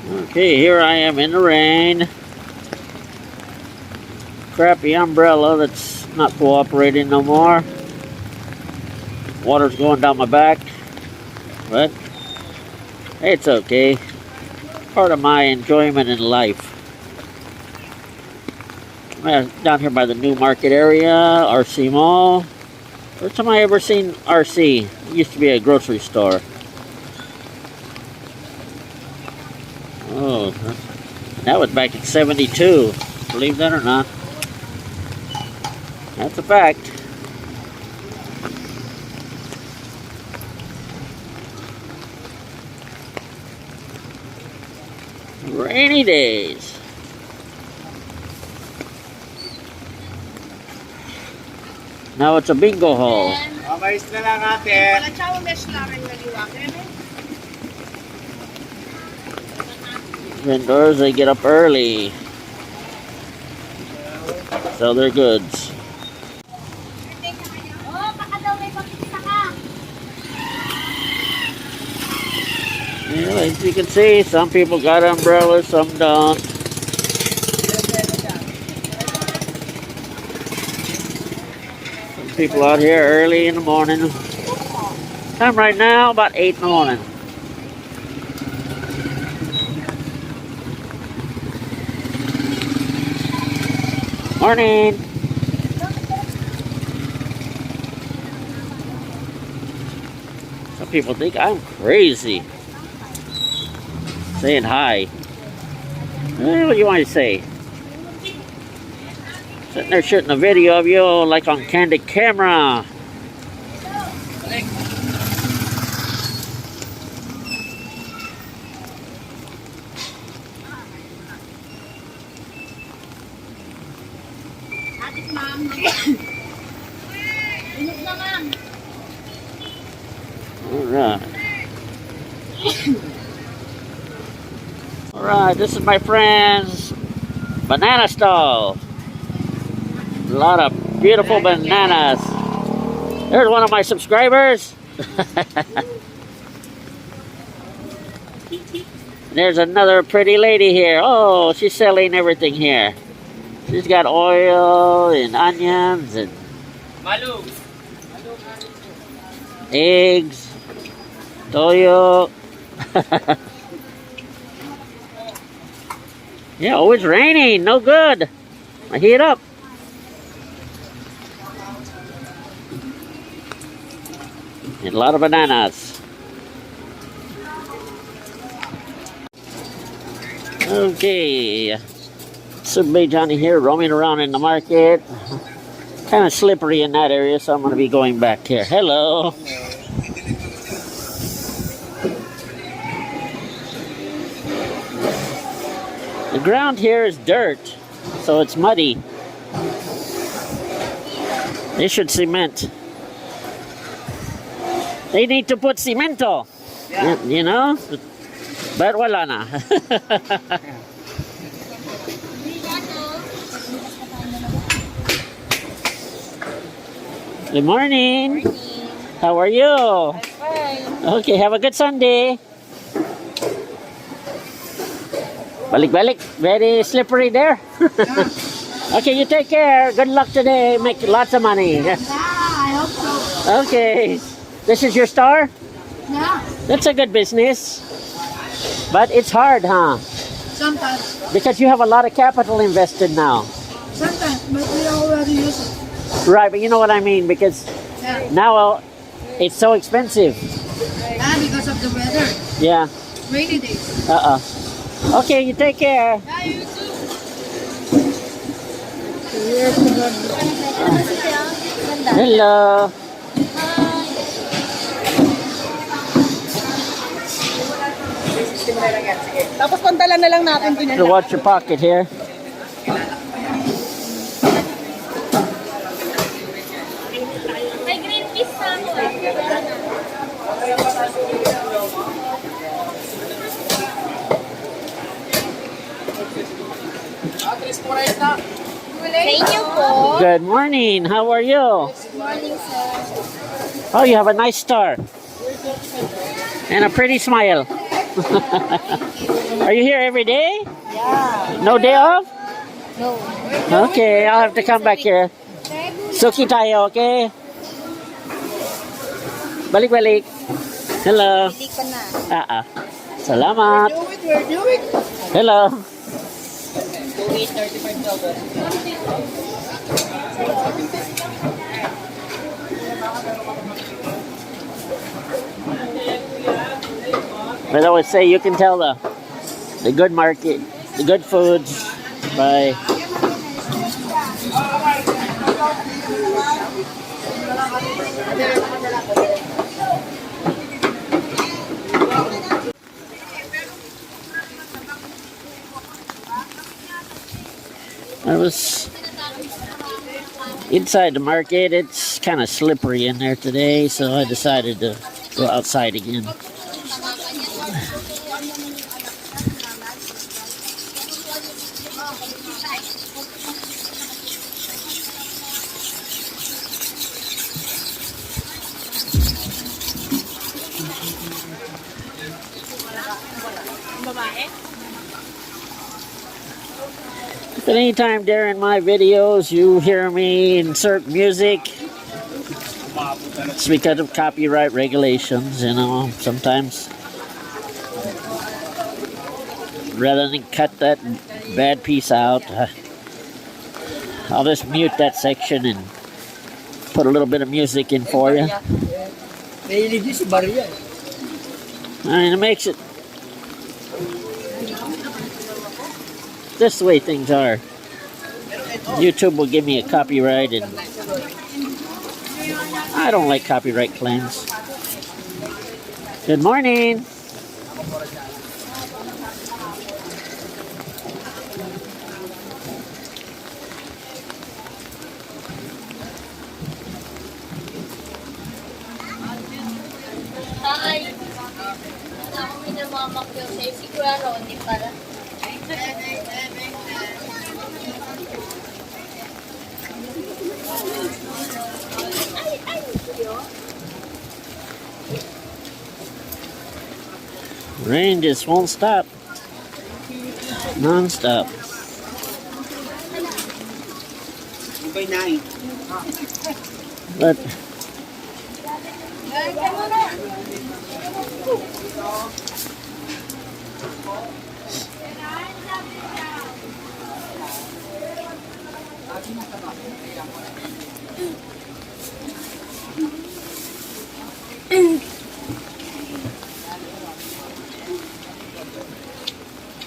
Okay, here I am in the rain. Crappy umbrella that's not cooperating no more. Water's going down my back, but it's okay. Part of my enjoyment in life. I'm down here by the New Market area, RC Mall. First time I ever seen RC. It used to be a grocery store. Oh, that was back in '72. Believe that or not. That's a fact. Rainy days. Now it's a bingo hall. Vendors, they get up early. Sell their goods. Yeah, as you can see, some people got umbrellas, some don't. Some people out here early in the morning. Time right now, about 8 in the morning. Morning! Some people think I'm crazy. Saying hi. What do you want to say? Sitting there shooting a video of you like on candid camera. Alright. Alright, this is my friend's banana stall. A lot of beautiful bananas. There's one of my subscribers. There's another pretty lady here. Oh, she's selling everything here. She's got oil and onions and eggs, toyo. Yeah, oh, it's raining. No good. I heat up. And a lot of bananas. Okay. Subway Johnny here, roaming around in the market. Kind of slippery in that area, so I'm going to be going back here. Hello. The ground here is dirt, so it's muddy. They should cement. They need to put cemento. Yeah. You know? But wala na. Good morning. How are you? I'm fine. Okay, have a good Sunday. Balik-balik. Very slippery there. Okay, you take care. Good luck today. Make lots of money. Yeah, I hope so. Okay. This is your store? Yeah. That's a good business. But it's hard, huh? Sometimes. Because you have a lot of capital invested now. Sometimes, but we already use it. Right, but you know what I mean, because now it's so expensive. Yeah, because of the weather. Yeah. Rainy days. Okay, you take care. Yeah, you too. Hello. Tapos pantalan na lang natin din. So watch your pocket here. May green peas na ako. Thank you po. Good morning. How are you? Good morning, sir. Oh, you have a nice star. And a pretty smile. Are you here every day? Yeah. No day off? No. Okay, I'll have to come back here. Suki tayo, okay? Balik-balik. Hello. Pili ka na. Salamat. We're doing. Hello. Wait, 35,000. But I would say you can tell the good market, the good foods by I was inside the market. It's kind of slippery in there today, so I decided to go outside again. If at any time during my videos you hear me insert music, it's because of copyright regulations, you know. Sometimes rather than cut that bad piece out, I'll just mute that section and put a little bit of music in for you. I mean, it makes it just the way things are. YouTube will give me a copyright, and I don't like copyright claims. Good morning. Hi. Ako minamamakyo sa'yo. Siguro, hindi para. Rain just won't stop. Non-stop. But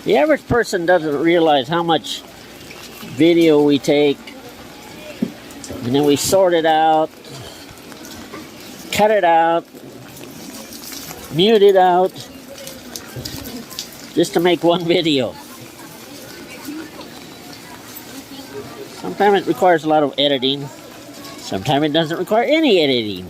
the average person doesn't realize how much video we take, and then we sort it out, cut it out, mute it out, just to make one video. Sometimes it requires a lot of editing. Sometimes it doesn't require any editing.